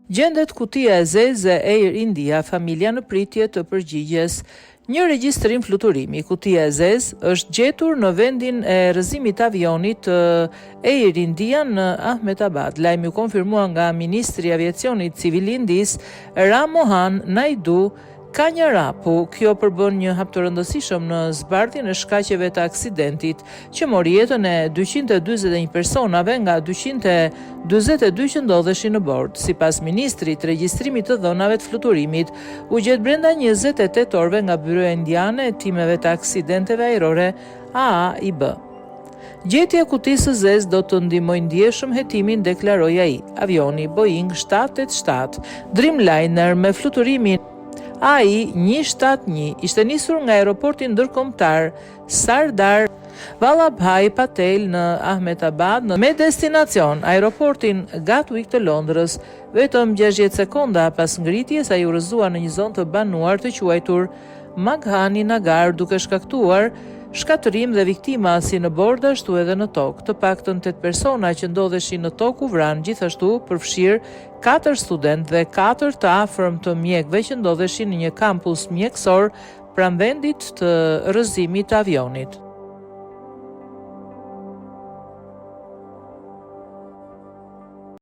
Gjendet kutia e zezë e Air India, familja në pritje të përgjigjes. Një regjistrim fluturimi. Kutia e zezë është gjetur në vendin e rrëzimit avionit të Air India në Ahmedabad. Lajmi u konfirmua nga Ministri i Aviacionit Civil Indis, Ram Mohan Naidu Kanyarapu. Kjo përbën një hap të rëndësishëm në zbardhjen e shkaqeve të aksidentit që mori jetën e 241 personave nga 242 që ndodheshin në bord. Sipas ministrit, regjistrimit të dhënave të fluturimit u gjet brenda 28 orëve nga Byroja Indiane e Timeve të Aksidenteve Ajrore AAIB. Gjetja e kutisë së zezë do të ndihmojë ndjeshëm hetimin, deklaroi ai. Avioni Boeing 787 Dreamliner me fluturimin AI-171 ishte nisur nga aeroporti ndërkombëtar Sardar Vallabhai Patel në Ahmedabad me destinacion aeroportin Gatwick të Londrës. Vetëm 60 sekonda pas ngritjes ai u rrëzua në një zonë të banuar të quajtur Maghani Nagar, duke shkaktuar shkatërim dhe viktima si në bord ashtu edhe në tokë. Të paktën 8 persona që ndodheshin në tokë u vranë, gjithashtu përfshirë 4 studentë dhe 4 të afërm të mjekëve që ndodheshin në një kampus mjekësor pranë vendit të rrëzimit të avionit.